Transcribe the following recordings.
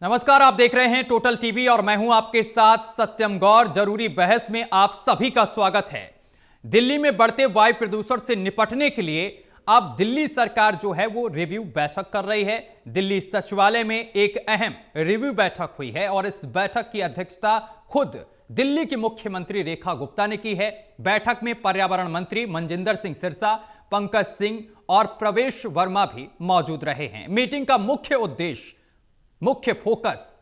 नमस्कार, आप देख रहे हैं टोटल टीवी और मैं हूं आपके साथ सत्यम गौर। जरूरी बहस में आप सभी का स्वागत है। दिल्ली में बढ़ते वायु प्रदूषण से निपटने के लिए अब दिल्ली सरकार जो है वो रिव्यू बैठक कर रही है। दिल्ली सचिवालय में एक अहम रिव्यू बैठक हुई है और इस बैठक की अध्यक्षता खुद दिल्ली की मुख्यमंत्री रेखा गुप्ता ने की है। बैठक में पर्यावरण मंत्री मनजिंदर सिंह सिरसा, पंकज सिंह और प्रवेश वर्मा भी मौजूद रहे हैं। मीटिंग का मुख्य फोकस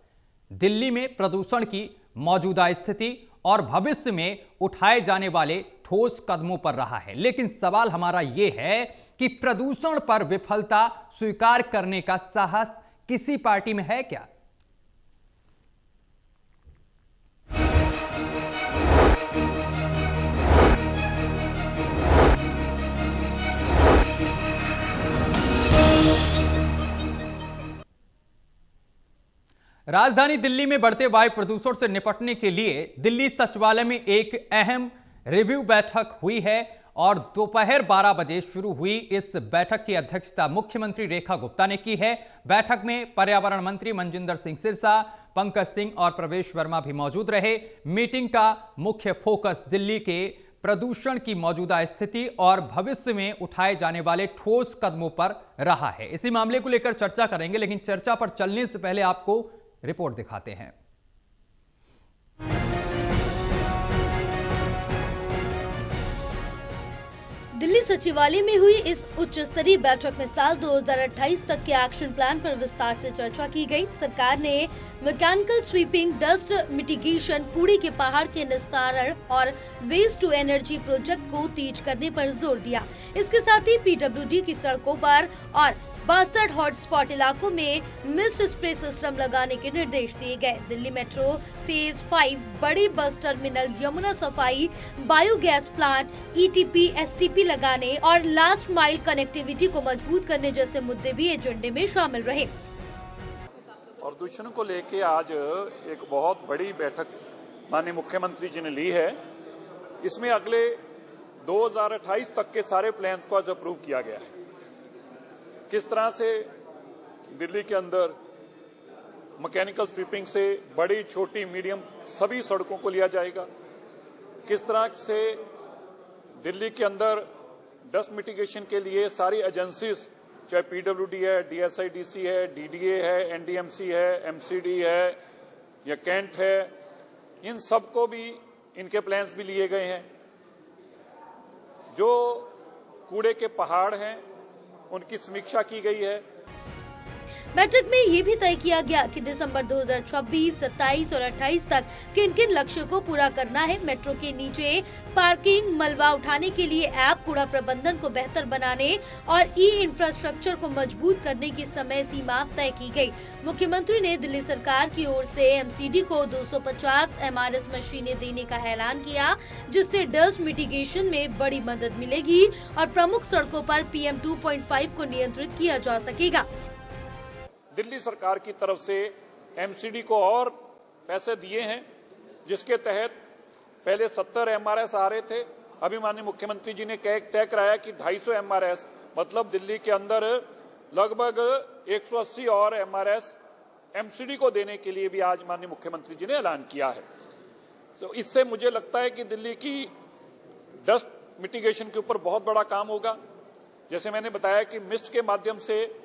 दिल्ली में प्रदूषण की मौजूदा स्थिति और भविष्य में उठाए जाने वाले ठोस कदमों पर रहा है। लेकिन सवाल हमारा यह है कि प्रदूषण पर विफलता स्वीकार करने का साहस किसी पार्टी में है क्या? राजधानी दिल्ली में बढ़ते वायु प्रदूषण से निपटने के लिए दिल्ली सचिवालय में एक अहम रिव्यू बैठक हुई है और दोपहर 12 बजे शुरू हुई इस बैठक की अध्यक्षता मुख्यमंत्री रेखा गुप्ता ने की है। बैठक में पर्यावरण मंत्री मनजिंदर सिंह सिरसा, पंकज सिंह और प्रवेश वर्मा भी मौजूद रहे। मीटिंग का मुख्य फोकस दिल्ली के प्रदूषण की मौजूदा स्थिति और भविष्य में उठाए जाने वाले ठोस कदमों पर रहा है। इसी मामले को लेकर चर्चा करेंगे, लेकिन चर्चा पर चलने से पहले आपको रिपोर्ट दिखाते हैं। दिल्ली सचिवालय में हुई इस उच्च स्तरीय बैठक में साल 2028 तक के एक्शन प्लान पर विस्तार से चर्चा की गई। सरकार ने मैकेनिकल स्वीपिंग, डस्ट मिटिगेशन, कूड़े के पहाड़ के निस्तारण और वेस्ट टू एनर्जी प्रोजेक्ट को तेज करने पर जोर दिया। इसके साथ ही पीडब्ल्यूडी की सड़कों पर और 62 हॉटस्पॉट इलाकों में मिस्ट स्प्रे सिस्टम लगाने के निर्देश दिए गए। दिल्ली मेट्रो फेज 5, बड़े बस टर्मिनल, यमुना सफाई, बायोगैस प्लांट, ईटीपी, एसटीपी लगाने और लास्ट माइल कनेक्टिविटी को मजबूत करने जैसे मुद्दे भी एजेंडे में शामिल रहे। प्रदूषण को लेके आज एक बहुत बड़ी बैठक माननीय मुख्यमंत्री जी ने ली है। इसमें अगले 2028 तक के सारे प्लान्स को आज अप्रूव किया गया है। किस तरह से दिल्ली के अंदर मैकेनिकल स्वीपिंग से बड़ी, छोटी, मीडियम सभी सड़कों को लिया जाएगा। किस तरह से दिल्ली के अंदर डस्ट मिटिगेशन के लिए सारी एजेंसीज, चाहे पीडब्ल्यूडी है, डीएसआईडीसी है, डीडीए है, एनडीएमसी है, एमसीडी है या कैंट है, इन सबको भी इनके प्लान्स भी लिए गए हैं। जो कूड़े के पहाड़ हैं उनकी समीक्षा की गई है। बैठक में ये भी तय किया गया कि दिसंबर 2026, 27 और 28 तक किन-किन लक्ष्यों को पूरा करना है। मेट्रो के नीचे पार्किंग, मलबा उठाने के लिए ऐप, कूड़ा प्रबंधन को बेहतर बनाने और ई इंफ्रास्ट्रक्चर को मजबूत करने की समय सीमा तय की गई। मुख्यमंत्री ने दिल्ली सरकार की ओर से एमसीडी को 250 एमआरएस मशीनें देने का ऐलान किया, जिससे डस्ट मिटिगेशन में बड़ी मदद मिलेगी और प्रमुख सड़कों पर PM 2.5 को नियंत्रित किया जा सकेगा। दिल्ली सरकार की तरफ से एमसीडी को और पैसे दिए हैं, जिसके तहत पहले 70 एमआरएस आ रहे थे। अभी माननीय मुख्यमंत्री जी ने तय कराया कि 250 एमआरएस, मतलब दिल्ली के अंदर लगभग 180 और एमआरएस एमसीडी को देने के लिए भी आज माननीय मुख्यमंत्री जी ने ऐलान किया है। तो इससे मुझे लगता है कि दिल्ली की डस्ट मिटिगेशन के ऊपर बहुत बड़ा काम होगा। जैसे मैंने बताया कि मिस्ट के माध्यम से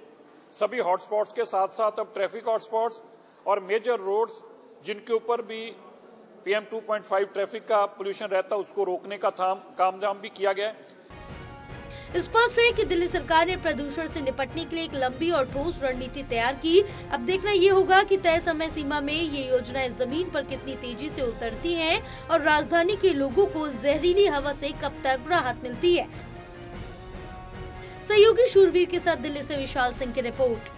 सभी हॉटस्पॉट्स के साथ साथ अब ट्रैफिक हॉटस्पॉट्स और मेजर रोड्स जिनके ऊपर भी PM 2.5 ट्रैफिक का पोल्यूशन रहता है, उसको रोकने का काम भी किया गया है। स्पष्ट है कि दिल्ली सरकार ने प्रदूषण से निपटने के लिए एक लंबी और ठोस रणनीति तैयार की। अब देखना ये होगा कि तय समय सीमा में ये योजनाएं जमीन पर कितनी तेजी से उतरती हैं और राजधानी के लोगों को जहरीली हवा से कब तक राहत मिलती है। सहयोगी शूरवीर के साथ दिल्ली से विशाल सिंह की रिपोर्ट।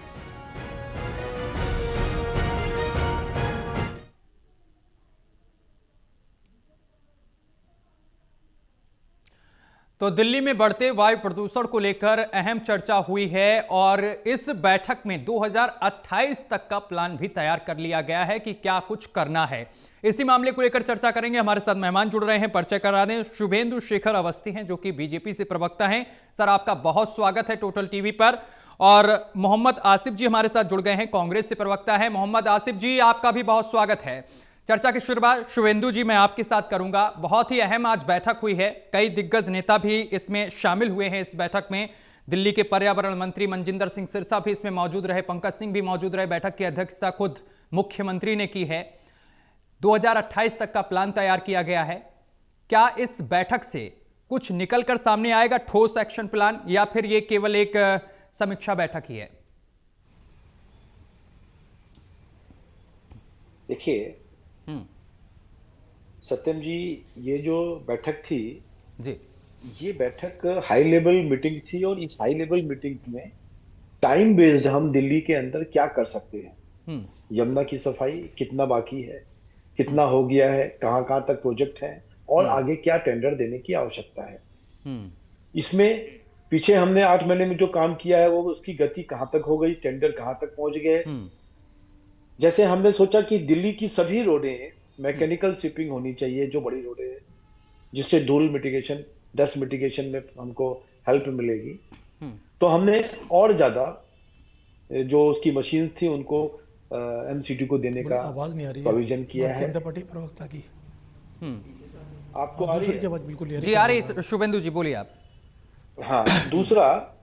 तो दिल्ली में बढ़ते वायु प्रदूषण को लेकर अहम चर्चा हुई है और इस बैठक में 2028 तक का प्लान भी तैयार कर लिया गया है कि क्या कुछ करना है। इसी मामले को लेकर चर्चा करेंगे। हमारे साथ मेहमान जुड़ रहे हैं, परिचय करा दें। शुभेंदु शेखर अवस्थी हैं जो कि बीजेपी से प्रवक्ता हैं। सर, आपका बहुत स्वागत है टोटल टीवी पर। और मोहम्मद आसिफ जी हमारे साथ जुड़ गए हैं, कांग्रेस से प्रवक्ता है। मोहम्मद आसिफ जी, आपका भी बहुत स्वागत है। चर्चा की शुरुआत शुभेंदु जी मैं आपके साथ करूंगा। बहुत ही अहम आज बैठक हुई है, कई दिग्गज नेता भी इसमें शामिल हुए हैं। इस बैठक में दिल्ली के पर्यावरण मंत्री मनजिंदर सिंह सिरसा भी इसमें मौजूद रहे, पंकज सिंह भी मौजूद रहे। बैठक की अध्यक्षता खुद मुख्यमंत्री ने की है। 2028 तक का प्लान तैयार किया गया है। क्या इस बैठक से कुछ निकलकर सामने आएगा, ठोस एक्शन प्लान, या फिर ये केवल एक समीक्षा बैठक ही है? देखिए सत्यम जी, ये जो बैठक थी जी, ये बैठक हाई लेवल मीटिंग थी और इस हाई लेवल मीटिंग में टाइम बेस्ड हम दिल्ली के अंदर क्या कर सकते हैं, यमुना की सफाई कितना बाकी है, कितना हो गया है, कहां कहां तक प्रोजेक्ट है और आगे क्या टेंडर देने की आवश्यकता है। इसमें पीछे हमने 8 महीने में जो काम किया है वो उसकी गति कहां तक हो गई, टेंडर कहां तक पहुंच गए। जैसे हमने सोचा कि दिल्ली की सभी रोडें मैकेनिकल स्वीपिंग होनी चाहिए, जो बड़ी रोडें हैं, जिससे धूल मिटिगेशन, डस्ट मिटिगेशन में हमको हेल्प मिलेगी। तो हमने और ज्यादा जो उसकी मशीन थी उनको एमसीटी को देने का प्रोविजन किया है। प्रवक्ता की आपको आ रही है? बिल्कुल जी आ रही है। शुभेंदु जी बोलिए आप। हाँ, दूसरा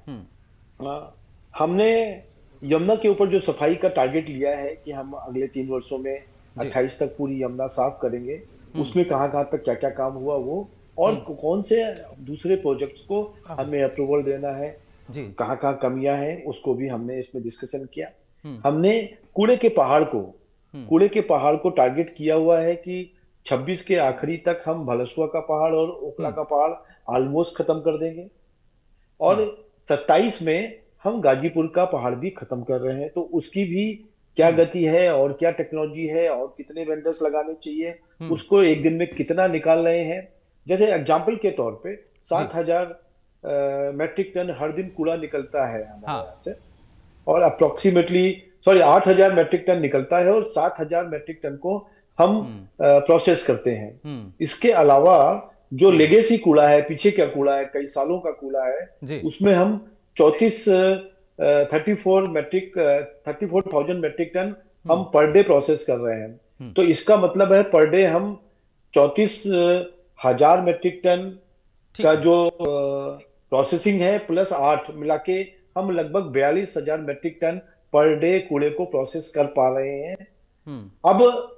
हमने यमुना के ऊपर जो सफाई का टारगेट लिया है कि हम अगले 3 वर्षों में 28 तक पूरी यमुना साफ करेंगे, उसमें कहां कहां तक क्या क्या काम हुआ वो, और कौन से दूसरे प्रोजेक्ट्स को हमें अप्रूवल देना है, कहां कहां कमियां हैं, उसको भी हमने इसमें डिस्कशन किया। हमने कूड़े के पहाड़ को टारगेट किया हुआ है कि 26 के आखिरी तक हम भलसुआ का पहाड़ और ओखला का पहाड़ ऑलमोस्ट खत्म कर देंगे, और 27 में हम गाजीपुर का पहाड़ भी खत्म कर रहे हैं। तो उसकी भी क्या गति है और क्या टेक्नोलॉजी है और कितने वेंडर्स लगाने चाहिए, उसको एक दिन में कितना निकाल रहे हैं। जैसे एग्जांपल के तौर पे 7000 मेट्रिक टन हर दिन कूड़ा निकलता है हमारे यहाँ से, और अप्रोक्सीमेटली 8000 मेट्रिक टन निकलता है और 7000 मेट्रिक टन को हम प्रोसेस करते हैं। इसके अलावा जो लेगेसी कूड़ा है, पीछे क्या कूड़ा है, कई सालों का कूड़ा है, उसमें हम 34,000 मेट्रिक टन हम पर डे प्रोसेस कर रहे हैं। तो इसका मतलब है पर डे हम 34,000 मेट्रिक टन का जो प्रोसेसिंग है प्लस 8 मिला के हम लगभग 42,000 मेट्रिक टन पर डे कूड़े को प्रोसेस कर पा रहे हैं। अब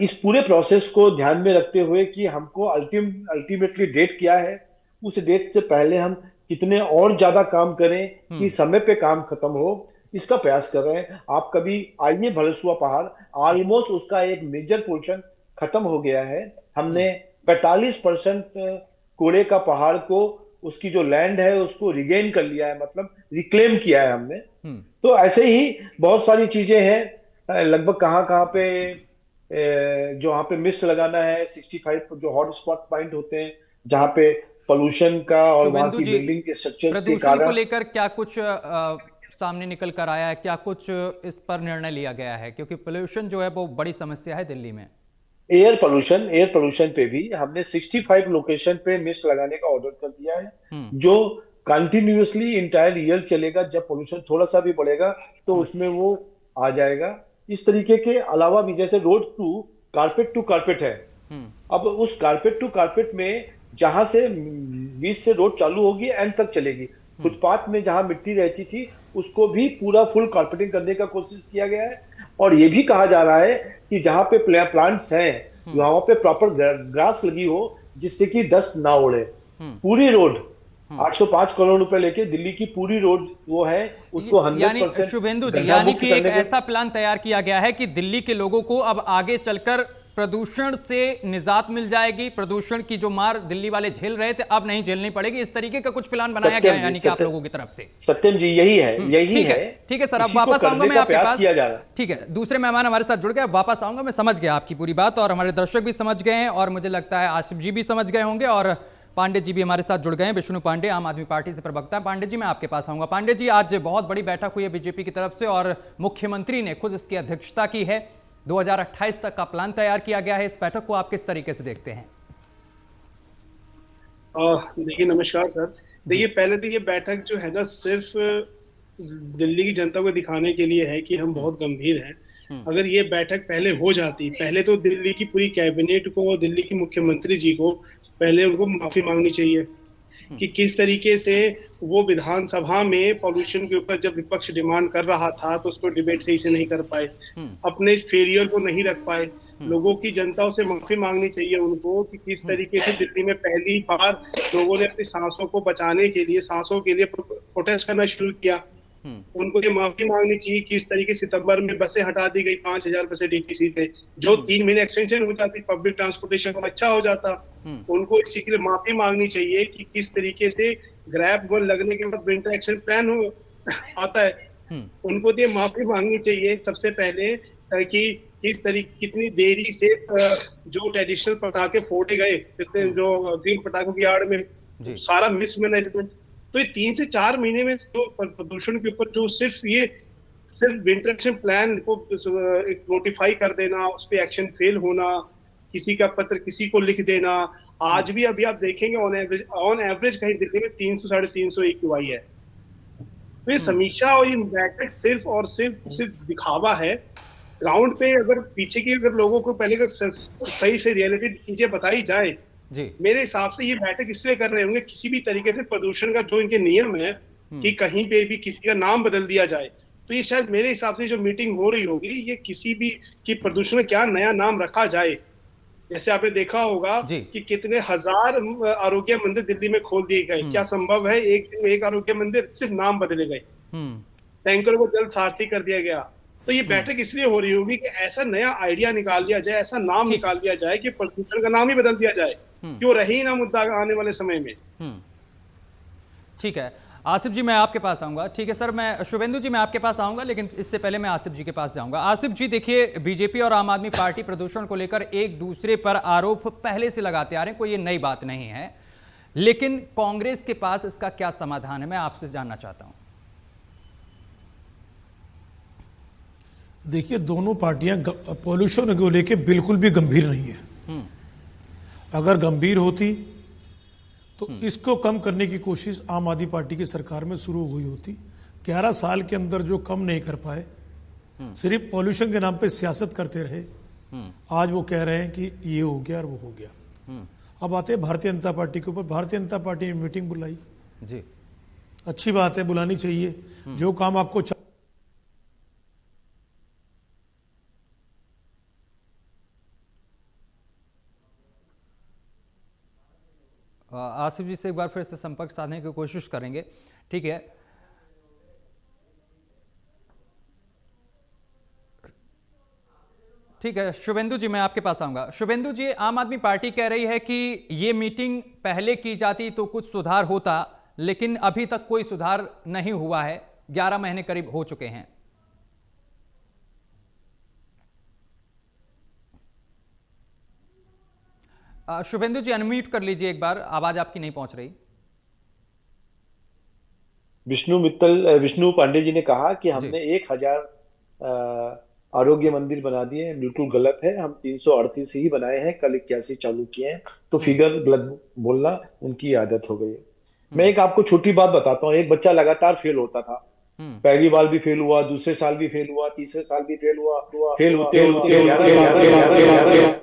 इस पूरे प्रोसेस को ध्यान में रखते हुए कि हमको अल्टीमेटली डेट क्या है, उस डेट से पहले हम कितने और ज्यादा काम करें कि समय पे काम खत्म हो, इसका प्रयास कर रहे हैं। आप कभी आइए, भलसुआ पहाड़ ऑलमोस्ट उसका एक मेजर पोर्शन खत्म हो गया है। हमने 45% कूड़े का पहाड़ को, उसकी जो लैंड है उसको रिगेन कर लिया है, मतलब रिक्लेम किया है हमने। तो ऐसे ही बहुत सारी चीजें हैं, लगभग कहां पे जो वहां पे मिस्ट लगाना है, 65 जो हॉट स्पॉट पॉइंट होते हैं जहां पे पोल्यूशन का और वहां की बिल्डिंग के स्ट्रक्चर्स के कारण को लेकर क्या कुछ सामने निकल कर आया है, क्या कुछ इस पर निर्णय लिया गया है? क्योंकि पोल्यूशन जो है वो बड़ी समस्या है दिल्ली में। एयर पोल्यूशन पे भी हमने 65 लोकेशन पे मिस्ट लगाने का ऑर्डर कर दिया है, जो कंटिन्यूअसली इंटायर ईयर चलेगा। जब पोल्यूशन थोड़ा सा भी बढ़ेगा तो उसमें वो आ जाएगा। इस तरीके के अलावा भी जैसे रोड टू कारपेट है, अब उस कारपेट टू कारपेट में जहां से बीच से रोड चालू होगी एंड तक चलेगी, फुटपाथ में जहां मिट्टी रहती थी उसको भी पूरा फुल कारपेटिंग करने का कोशिश किया गया है। और ये भी कहा जा रहा है कि जहां पे प्लांट्स हैं वहां पे प्रॉपर ग्रास लगी हो, जिससे कि डस्ट ना उड़े। पूरी रोड 805 करोड़ रुपए लेके दिल्ली की पूरी रोड वो है, उसको 100% शुभेंदु जी, यानी कि एक ऐसा प्लान तैयार किया गया है कि दिल्ली के लोगों को अब आगे चलकर प्रदूषण से निजात मिल जाएगी। प्रदूषण की जो मार दिल्ली वाले झेल रहे थे अब नहीं झेलनी पड़ेगी। इस तरीके का कुछ प्लान बनाया गया है यानी कि आप लोगों की तरफ से। सत्यम जी यही है, ठीक है सर, अब वापस आऊंगा मैं आपके पास। ठीक है, दूसरे मेहमान हमारे साथ जुड़ गए, वापस आऊंगा। मैं समझ गया आपकी पूरी बात और हमारे दर्शक भी समझ गए हैं और मुझे लगता है आसिफ जी भी समझ गए होंगे और पांडे जी भी हमारे साथ जुड़ गए हैं। विष्णु पांडे आम आदमी पार्टी से प्रवक्ता है। पांडे जी मैं आपके पास आऊंगा। पांडे जी, आज बहुत बड़ी बैठक हुई है बीजेपी की तरफ से और मुख्यमंत्री ने खुद इसकी अध्यक्षता की है। 2028 तक का प्लान तैयार किया गया है। इस बैठक को आप किस तरीके से देखते हैं? देखिए, नमस्कार सर। देखिए, पहले तो ये बैठक जो है ना सिर्फ दिल्ली की जनता को दिखाने के लिए है कि हम बहुत गंभीर हैं। अगर ये बैठक पहले हो जाती, पहले तो दिल्ली की पूरी कैबिनेट को, दिल्ली की मुख्यमंत्री जी को पहले उनको माफी मांगनी चाहिए कि किस तरीके से वो विधानसभा में पॉल्यूशन के ऊपर जब विपक्ष डिमांड कर रहा था तो उसको डिबेट सही से नहीं कर पाए, अपने फेलियर को नहीं रख पाए। लोगों की, जनता से माफी मांगनी चाहिए उनको कि किस तरीके से दिल्ली में पहली बार लोगों ने अपनी सांसों को बचाने के लिए, सांसों के लिए प्रोटेस्ट करना शुरू किया। उनको ये माफी मांगनी चाहिए कि इस तरीके सितंबर में बसें हटा दी गई 5,000 बसें डीटीसी थे, जो 3 महीने एक्सटेंशन हो जाती, पब्लिक ट्रांसपोर्टेशन अच्छा हो जाता। उनको इस चीज के लिए माफी मांगनी चाहिए कि किस तरीके से ग्रैब वन लगने के बाद विंटर एक्शन प्लान हो आता है। उनको ये माफी मांगनी चाहिए सबसे पहले कि किस तरीके, कितनी देरी से जो ट्रेडिशनल पटाखे फोड़े गए, जो ग्रीन पटाखों की आड़ में सारा मिसमैनेजमेंट। तो ये 3 से 4 महीने में जो प्रदूषण के ऊपर जो सिर्फ विंटर एक्शन प्लान को नोटिफाई कर देना, उस पर एक्शन फेल होना, किसी का पत्र किसी को लिख देना। आज भी अभी आप देखेंगे ऑन एवरेज कहीं दिल्ली में 300 350 AQI है। तो ये समीक्षा और ये बैठक सिर्फ और सिर्फ दिखावा है। ग्राउंड पे अगर पीछे की अगर लोगों को पहले अगर सही से रियलिटी चीजें बताई जाए, जी, मेरे हिसाब से ये बैठक इसलिए कर रहे होंगे किसी भी तरीके से प्रदूषण का जो इनके नियम है कि कहीं पे भी किसी का नाम बदल दिया जाए, तो ये शायद मेरे हिसाब से जो मीटिंग हो रही होगी ये किसी भी कि प्रदूषण में क्या नया नाम रखा जाए। जैसे आपने देखा होगा कि कितने हजार आरोग्य मंदिर दिल्ली में खोल दिए गए। क्या संभव है एक आरोग्य मंदिर, सिर्फ नाम बदले गए, टैंकरों को जल सारथी कर दिया गया। तो ये बैठक इसलिए हो रही होगी कि ऐसा नया आइडिया निकाल लिया जाए, ऐसा नाम निकाल दिया जाए कि प्रदूषण का नाम ही बदल दिया जाए, क्यों रहे ही ना मुद्दा आने वाले समय में। ठीक है आसिफ जी, मैं आपके पास आऊंगा। ठीक है सर, मैं शुभेंदु जी मैं आपके पास आऊंगा, लेकिन इससे पहले मैं आसिफ जी के पास जाऊंगा। आसिफ जी देखिए, बीजेपी और आम आदमी पार्टी प्रदूषण को लेकर एक दूसरे पर आरोप पहले से लगाते आ रहे हैं, कोई ये नई बात नहीं है, लेकिन कांग्रेस के पास इसका क्या समाधान है, मैं आपसे जानना चाहता हूं। देखिए, दोनों पार्टियां पॉल्यूशन को लेकर बिल्कुल भी गंभीर नहीं है। अगर गंभीर होती तो इसको कम करने की कोशिश आम आदमी पार्टी की सरकार में शुरू हुई होती। 11 साल के अंदर जो कम नहीं कर पाए, सिर्फ पॉल्यूशन के नाम पे सियासत करते रहे, आज वो कह रहे हैं कि ये हो गया और वो हो गया। अब आते हैं भारतीय जनता पार्टी के ऊपर। भारतीय जनता पार्टी ने मीटिंग बुलाई जी, अच्छी बात है, बुलानी चाहिए। जो काम आपको आसिफ जी से एक बार फिर से संपर्क साधने की कोशिश करेंगे। ठीक है, ठीक है शुभेंदु जी मैं आपके पास आऊंगा। शुभेंदु जी, आम आदमी पार्टी कह रही है कि ये मीटिंग पहले की जाती तो कुछ सुधार होता, लेकिन अभी तक कोई सुधार नहीं हुआ है, 11 महीने करीब हो चुके हैं। शुभेंदु जी अनम्यूट कर लीजिए एक बार, आवाज आपकी नहीं पहुंच रही। विष्णु पांडे जी ने कहा कि हमने 1000 आरोग्य मंदिर बना दिए हैं, बिल्कुल गलत है। हम 338 ही बनाए हैं, कल 81 चालू किए हैं। तो फिगर गलत बोलना उनकी आदत हो गई है। मैं एक आपको छोटी बात बताता हूँ। एक बच्चा लगातार फेल होता था, पहली बार भी फेल हुआ, दूसरे साल भी फेल हुआ, तीसरे साल भी फेल हुआ, फेल होते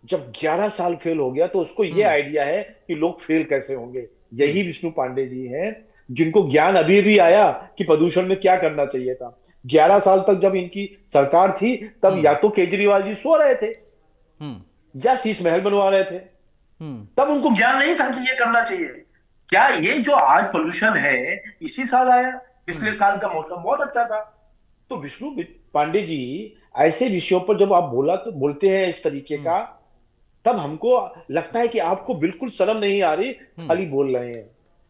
जब 11 साल फेल हो गया तो उसको ये आइडिया है कि लोग फेल कैसे होंगे। यही विष्णु पांडे जी हैं जिनको ज्ञान अभी भी आया कि प्रदूषण में क्या करना चाहिए था। 11 साल तक जब इनकी सरकार थी तब या तो केजरीवाल जी सो रहे थे या शीश महल बनवा रहे थे, तब उनको ज्ञान नहीं था कि ये करना चाहिए। क्या ये जो आज पोल्यूशन है इसी साल आया? पिछले साल का मौसम बहुत अच्छा था। तो विष्णु पांडे जी ऐसे विषयों पर जब आप बोलते हैं इस तरीके का, तब हमको लगता है कि आपको बिल्कुल शर्म नहीं आ रही, खाली बोल रहे हैं।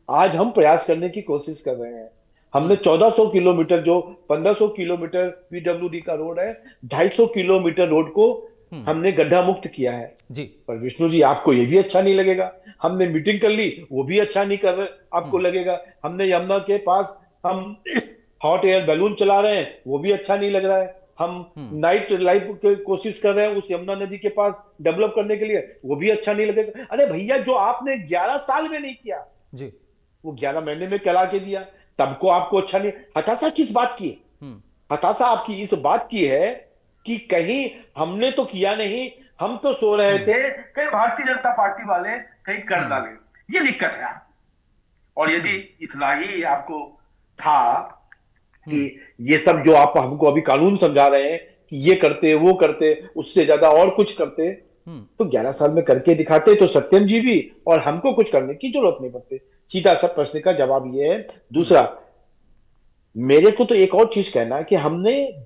आज हम प्रयास करने की कोशिश कर रहे हैं। हमने 1400 किलोमीटर, जो 1500 किलोमीटर पीडब्ल्यूडी का रोड है, 250 किलोमीटर रोड को हमने गड्ढा मुक्त किया है जी। पर विष्णु जी आपको ये भी अच्छा नहीं लगेगा। हमने मीटिंग कर ली, वो भी अच्छा नहीं कर रहे, आपको लगेगा। हमने यमुना के पास हम हॉट एयर बैलून चला रहे हैं, वो भी अच्छा नहीं लग रहा है। हम नाइट लाइफ की कोशिश कर रहे हैं उस यमुना नदी के पास डेवलप करने के लिए, वो भी अच्छा नहीं लगेगा। अरे भैया, जो आपने 11 साल में नहीं किया जी, वो 11 महीने में करा के दिया। सबको आपको अच्छा नहीं, हताशा किस बात की है? हताशा आपकी इस बात की है कि कहीं हमने तो किया नहीं, हम तो सो रहे थे, कहीं भारतीय जनता पार्टी वाले कहीं कर डाले, ये दिक्कत है। और यदि इतना ही आपको था कि ये सब जो आप हमको अभी कानून समझा रहे हैं कि ये करते वो करते, उससे ज्यादा और कुछ करते, तो 11 साल में करके दिखाते तो सत्यम जी भी और हमको कुछ करने की जरूरत नहीं पड़ती। सीधा सा प्रश्न का जवाब ये है। दूसरा, मेरे को तो एक और चीज कहना है कि हमने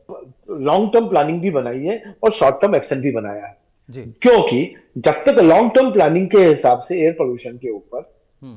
लॉन्ग टर्म प्लानिंग भी बनाई है और शॉर्ट टर्म एक्शन भी बनाया है जी। क्योंकि जब तक लॉन्ग टर्म प्लानिंग के हिसाब से एयर पोल्यूशन के ऊपर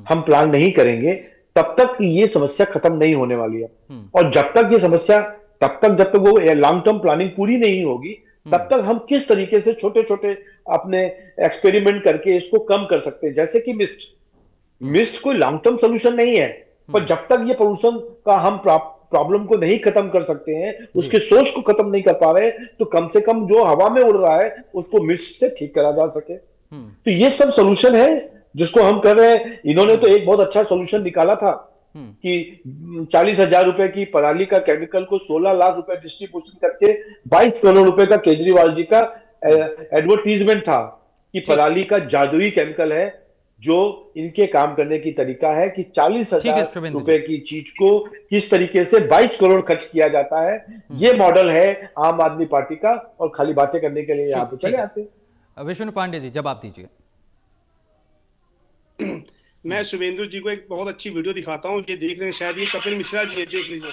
हम प्लान नहीं करेंगे तब तक ये समस्या खत्म नहीं होने वाली है। और जब तक ये समस्या जब तक वो लॉन्ग टर्म प्लानिंग पूरी नहीं होगी तब तक हम किस तरीके से छोटे छोटे अपने एक्सपेरिमेंट करके इसको कम कर सकते हैं। जैसे कि मिस्ट कोई लॉन्ग टर्म सोल्यूशन नहीं है, पर जब तक ये पोल्यूशन का हम प्रॉब्लम को नहीं खत्म कर सकते हैं, उसके सोर्स को खत्म नहीं कर पा रहे, तो कम से कम जो हवा में उड़ रहा है उसको मिस्ट से ठीक करा जा सके। तो ये सब सोल्यूशन है जिसको हम कर रहे हैं। इन्होंने तो एक बहुत अच्छा सोल्यूशन निकाला था कि 40,000 रुपए की पराली का केमिकल को 16 लाख रुपए डिस्ट्रीब्यूशन करके 22 करोड़ रुपए का केजरीवाल जी का एडवर्टीजमेंट था कि पराली का जादुई केमिकल है जो इनके काम करने की तरीका है कि 40,000 रुपए की चीज को किस तरीके से 22 करोड़ खर्च किया जाता है। ये मॉडल है आम आदमी पार्टी का और खाली बातें करने के लिए यहाँ पे चले आते। विष्णु पांडे जी जवाब दीजिए। मैं शुभेंदु जी को एक बहुत अच्छी वीडियो दिखाता हूँ, ये देख रहे हैं शायद, ये कपिल मिश्रा जी, देख लीजिए।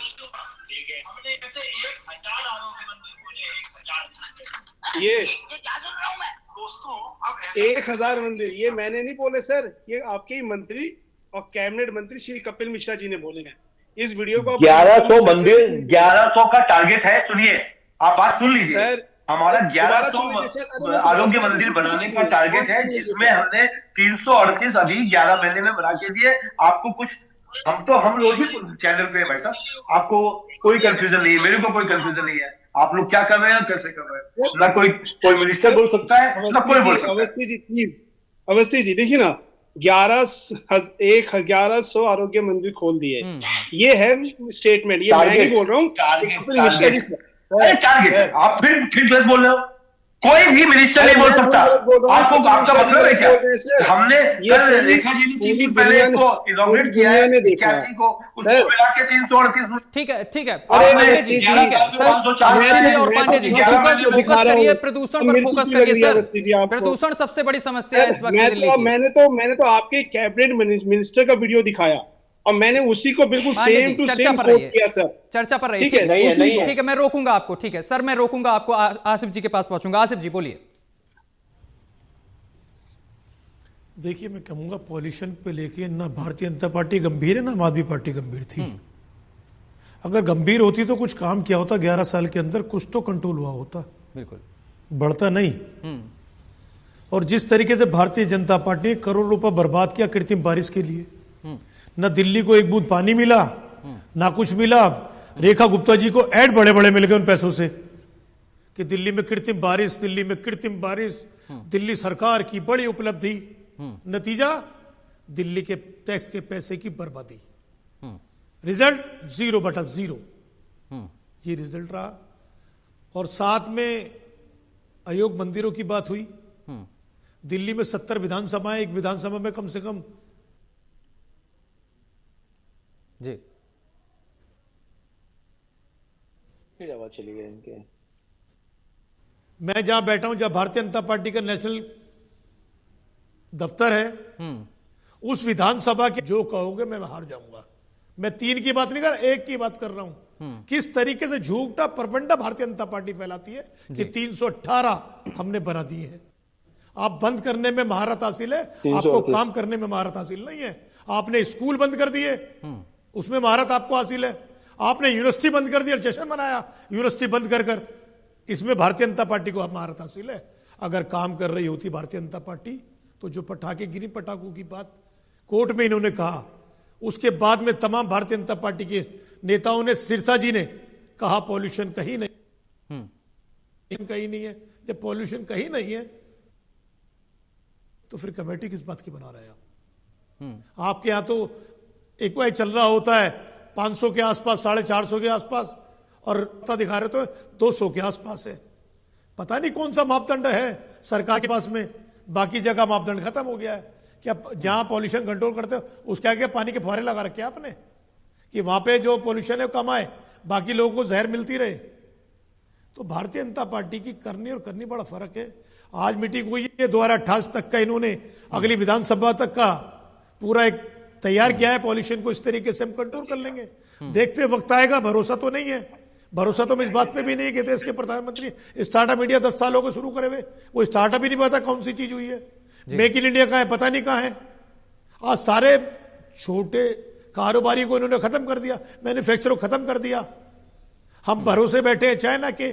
ये 1,000 मंदिर, ये मैंने नहीं बोले सर, ये आपके ही मंत्री और कैबिनेट मंत्री श्री कपिल मिश्रा जी ने बोले हैं। इस वीडियो को 1100 मंदिर, 1100 का टारगेट है। सुनिए, आप बात सुन लीजिए सर, हमारा 1100 आरोग्य मंदिर बनाने का टारगेट है जिसमें हमने 338 अभी 11 महीने में बना के दिए। आपको कुछ, हम रोज ही चैनल पे है भाई साहब, आपको कोई कंफ्यूजन नहीं है, मेरे को कोई कंफ्यूजन नहीं है। आप लोग क्या कर रहे हैं, कैसे कर रहे हैं, ना कोई मिनिस्टर बोल सकता है ना कोई बोल सकता है। अवस्थी जी प्लीज, अवस्थी जी देखिए ना, 1100 आरोग्य मंदिर खोल दिए, ये है स्टेटमेंट, ये मैं नहीं बोल रहा हूँ, टारगेट। आप फिर बोल रहे हो, कोई भी मिनिस्टर नहीं बोल सकता। आपको आपका मतलब है क्या? हमने रेखा जी ने 3 दिन पहले इसको इनॉग्रेट किया है 81 को, उसको मिला के 338। ठीक है ठीक है, पांडे जी ठीक है सर, और पांडे जी फोकस करिए, प्रदूषण पर फोकस करिए सर। प्रदूषण सबसे बड़ी समस्या है इस वक्त दिल्ली की। मैंने तो आपके कैबिनेट मिनिस्टर का वीडियो दिखाया और मैंने उसी को बिल्कुल सेम टू सेम कोट किया सर। चर्चा पर रही, ठीक है, मैं रोकूंगा आपको, ठीक है सर, मैं रोकूंगा आपको, आसिफ जी के पास पहुंचूंगा। आसिफ जी बोलिए। देखिए, मैं कहूंगा पॉल्यूशन पे लेके ना भारतीय जनता पार्टी गंभीर है ना आम आदमी पार्टी गंभीर थी। अगर गंभीर होती तो कुछ काम किया होता, 11 साल के अंदर कुछ तो कंट्रोल हुआ होता, बिल्कुल बढ़ता नहीं। और जिस तरीके से भारतीय जनता पार्टी ने करोड़ रुपए बर्बाद किया कृत्रिम बारिश के लिए, न दिल्ली को एक बूंद पानी मिला, ना कुछ मिला। रेखा गुप्ता जी को ऐड बड़े बड़े मिल गए उन पैसों से कि दिल्ली में कृत्रिम बारिश, दिल्ली में कृत्रिम बारिश, दिल्ली सरकार की बड़ी उपलब्धि। नतीजा, दिल्ली के टैक्स के पैसे की बर्बादी। रिजल्ट 0/0, ये रिजल्ट रहा। और साथ में अयोग मंदिरों की बात हुई। दिल्ली में 70 विधानसभाएं, एक विधानसभा में कम से कम जी फिर आवाज चली गई इनके। मैं जहां बैठा हूं, जहां भारतीय जनता पार्टी का नेशनल दफ्तर है, उस विधानसभा के जो कहोगे मैं हार जाऊंगा। मैं 3 की बात नहीं कर रहा, 1 की बात कर रहा हूं। किस तरीके से झूठा परपंडा भारतीय जनता पार्टी फैलाती है कि 318 हमने बना दिए हैं। आप बंद करने में महारत हासिल है, आपको काम करने में महारत हासिल नहीं है। आपने स्कूल बंद कर दिए, उसमें महारत आपको हासिल है। आपने यूनिवर्सिटी बंद कर दी और जश्न मनाया यूनिवर्सिटी बंद कर, इसमें भारतीय जनता पार्टी को महारत हासिल है। अगर काम कर रही होती भारतीय जनता पार्टी तो जो पटाखे गिरी, पटाखों की बात कोर्ट में इन्होंने कहा, उसके बाद में तमाम भारतीय जनता पार्टी के नेताओं ने, सिरसा जी ने कहा पॉल्यूशन कहीं नहीं, कहीं नहीं है। जब पॉल्यूशन कहीं नहीं है तो फिर कमेटी किस बात की बना रहे हैं आप? आपके यहां तो एक चल रहा होता है 500 के आसपास, 450 के आसपास, और दिखा रहे तो 200 के आसपास है। पता नहीं कौन सा मापदंड है सरकार के पास में, बाकी जगह मापदंड खत्म हो गया है। क्या जहां पॉल्यूशन कंट्रोल करते हो उसके आगे पानी के फुहारे लगा रखे आपने कि वहां पे जो पॉल्यूशन है कम आए, बाकी लोगों को जहर मिलती रहे? तो भारतीय जनता पार्टी की करनी और करनी बड़ा फर्क है। आज मीटिंग हुई है, 2028 तक का इन्होंने अगली विधानसभा तक का पूरा एक तैयार किया है। पॉल्यूशन को इस तरीके से हम कंट्रोल कर लेंगे। देखते वक्त आएगा, भरोसा तो नहीं है। भरोसा तो हम इस बात पे भी नहीं कहते इसके प्रधानमंत्री स्टार्टअप इंडिया 10 सालों को शुरू करे हुए, वो स्टार्टअप ही नहीं पता कौन सी चीज हुई है। मेक इन इंडिया कहाँ है, पता नहीं कहाँ है। आज सारे छोटे कारोबारी को इन्होंने खत्म कर दिया, मैन्युफैक्चर को खत्म कर दिया। हम भरोसे बैठे हैं चाइना के,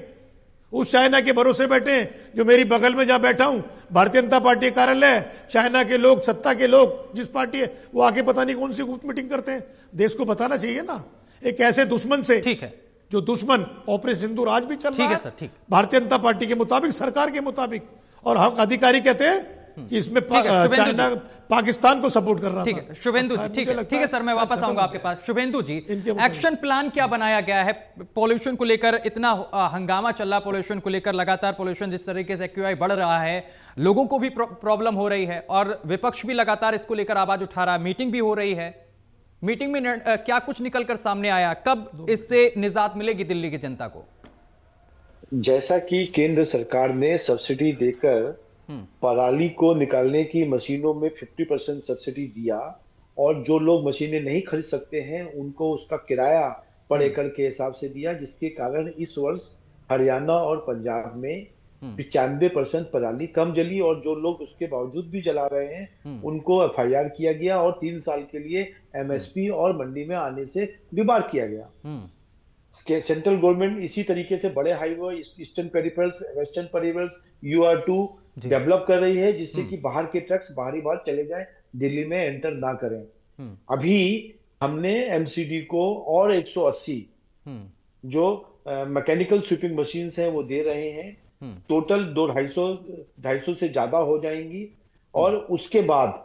उस चाइना के भरोसे बैठे हैं जो मेरी बगल में जहां बैठा हूं, भारतीय जनता पार्टी कार्यालय है। चाइना के लोग, सत्ता के लोग, जिस पार्टी है वो आके पता नहीं कौन सी गुप्त मीटिंग करते हैं। देश को बताना चाहिए ना, एक ऐसे दुश्मन से, ठीक है, जो दुश्मन ऑपरेशन सिंदूर आज भी चल रहा है सर, ठीक। भारतीय जनता पार्टी के मुताबिक, सरकार के मुताबिक, और हम अधिकारी कहते हैं कि इसमें चाइना पाकिस्तान को सपोर्ट कर रहा है। ठीक है शुभेंदु जी, ठीक है सर, मैं वापस आऊंगा आपके पास। शुभेंदु जी, एक्शन प्लान क्या बनाया गया है? पॉल्यूशन को लेकर इतना हंगामा चल रहा, पॉल्यूशन को लेकर लगातार पॉल्यूशन जिस तरीके से एक्यूआई बढ़ रहा है, लोगों को भी प्रॉब्लम हो रही है और विपक्ष भी लगातार इसको लेकर आवाज उठा रहा है, मीटिंग भी हो रही है। मीटिंग में क्या कुछ निकलकर सामने आया? कब इससे निजात मिलेगी दिल्ली की जनता को? जैसा कि केंद्र सरकार ने सब्सिडी देकर पराली को निकालने की मशीनों में 50% सब्सिडी दिया, और जो लोग मशीनें नहीं खरीद सकते हैं उनको उसका किराया पर एकड़ के हिसाब से दिया, जिसके कारण इस वर्ष हरियाणा और पंजाब में 95% पराली कम जली, और जो लोग उसके बावजूद भी जला रहे हैं उनको एफआईआर किया गया और 3 साल के लिए एमएसपी और मंडी में आने से बीमार किया गया। सेंट्रल गवर्नमेंट इसी तरीके से बड़े highway, eastern peripherals, western peripherals, UR2 develop कर रही है, जिससे कि बाहर के ट्रक्स बाहरी बाहर चले जाएं, दिल्ली में एंटर ना करें। अभी हमने एमसीडी को और 180 जो मैकेनिकल स्वीपिंग मशीन्स हैं वो दे रहे हैं। टोटल 250 से ज्यादा हो जाएंगी, और उसके बाद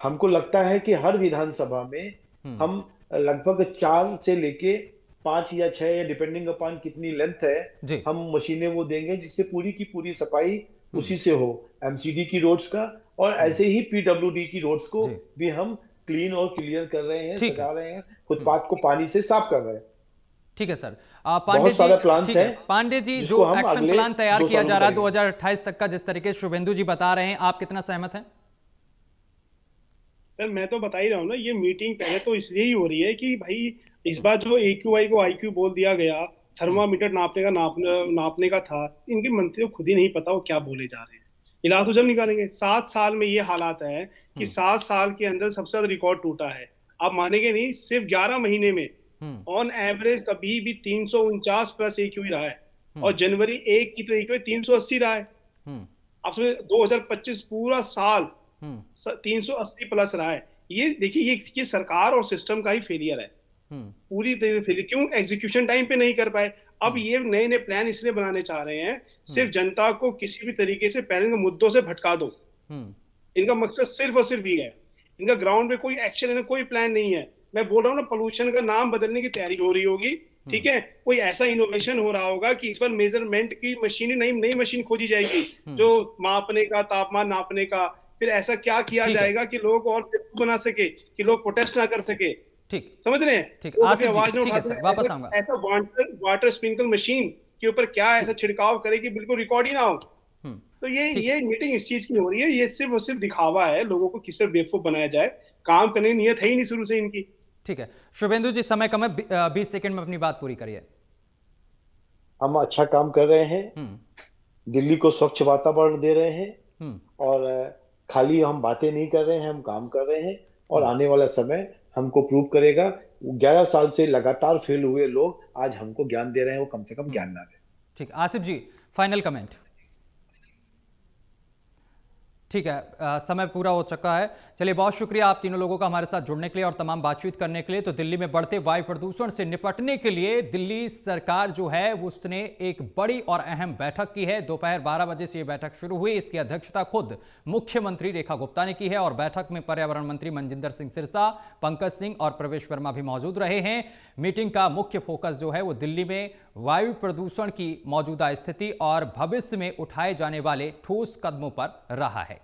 हमको लगता है कि हर विधानसभा में हम लगभग 4 से लेके 5 या 6 या डिपेंडिंग अपॉन कितनी लेंथ है, हम मशीनें वो देंगे, जिससे पूरी की पूरी सफाई उसी से हो, एमसीडी की रोड्स का, और ऐसे ही पीडब्ल्यूडी की रोड्स को भी हम क्लीन और क्लियर कर रहे हैं, सजा रहे हैं, फुटपाथ को पानी से साफ कर रहे हैं। ठीक है सर। पांडे जी, जो एक्शन प्लान तैयार किया जा रहा है 2028 तक का, जिस तरीके से शुभेंदु जी बता रहे हैं, आप कितना सहमत हैं? सर मैं तो बता ही रहा हूँ ना, ये मीटिंग पहले तो इसलिए ही हो रही है कि भाई इस बार जो AQI को IQ बोल दिया गया, थर्मामीटर नापने का था, इनके मंत्री को खुद ही नहीं पता वो क्या बोले जा रहे हैं। इलाज तो जब निकालेंगे। 7 साल में ये हालात है कि 7 साल के अंदर सबसे ज्यादा रिकॉर्ड टूटा है। आप मानेंगे नहीं, सिर्फ 11 महीने में ऑन एवरेज कभी भी 349 प्लस AQI रहा है, और जनवरी 1 की तो AQI 380 रहा है। आप समझे 2025 पूरा साल 380 प्लस रहा है। ये देखिए, ये सरकार और सिस्टम का ही फेलियर है, पूरी तरह से फेलियर। क्यों? एग्जीक्यूशन टाइम पे नहीं कर पाए। अब ये नए नए प्लान इसलिए बनाने चाह रहे हैं, सिर्फ जनता को किसी भी तरीके से पहले के मुद्दों से भटका दो। इनका मकसद सिर्फ और सिर्फ ये है, इनका ग्राउंड पे कोई एक्शन है, कोई प्लान नहीं है। मैं बोल रहा हूँ ना, पोल्यूशन का नाम बदलने की तैयारी हो रही होगी, ठीक है, कोई ऐसा इनोवेशन हो रहा होगा कि इस पर मेजरमेंट की मशीन, नई मशीन खोजी जाएगी जो मापने का, तापमान नापने का। फिर ऐसा क्या किया जाएगा कि लोग और बना सके, कि लोग प्रोटेस्ट ना कर सके। ठीक, समझ रहे हैं? ठीक, तो आवाज नहीं उठा, वापस आऊंगा। ऐसा वाटर स्प्रिंकल मशीन के ऊपर क्या ऐसा छिड़काव करे कि बिल्कुल रिकॉर्ड ही ना हो। तो ये मीटिंग इस चीज की हो रही है, ये सिर्फ और सिर्फ दिखावा है, लोगों को किस तरह बेवकूफ बनाया जाए। काम करने की नियत है ही नहीं शुरू से इनकी। ठीक है शुभेंदु जी, समय कम है, 20 सेकंड में अपनी बात पूरी करिए। हम अच्छा काम कर रहे हैं, दिल्ली को स्वच्छ वातावरण दे रहे हैं, और खाली हम बातें नहीं कर रहे हैं, हम काम कर रहे हैं, और आने वाला समय हमको प्रूव करेगा। 11 साल से लगातार फेल हुए लोग आज हमको ज्ञान दे रहे हैं, वो कम से कम ज्ञान ना दें। ठीक, आसिफ जी फाइनल कमेंट। ठीक है, समय पूरा हो चुका है। चलिए, बहुत शुक्रिया आप तीनों लोगों का हमारे साथ जुड़ने के लिए और तमाम बातचीत करने के लिए। तो दिल्ली में बढ़ते वायु प्रदूषण से निपटने के लिए दिल्ली सरकार जो है उसने एक बड़ी और अहम बैठक की है। दोपहर 12 बजे से ये बैठक शुरू हुई। इसकी अध्यक्षता खुद मुख्यमंत्री रेखा गुप्ता ने की है और बैठक में पर्यावरण मंत्री मनजिंदर सिंह सिरसा, पंकज सिंह और प्रवेश वर्मा भी मौजूद रहे हैं। मीटिंग का मुख्य फोकस जो है वो दिल्ली में वायु प्रदूषण की मौजूदा स्थिति और भविष्य में उठाए जाने वाले ठोस कदमों पर रहा है।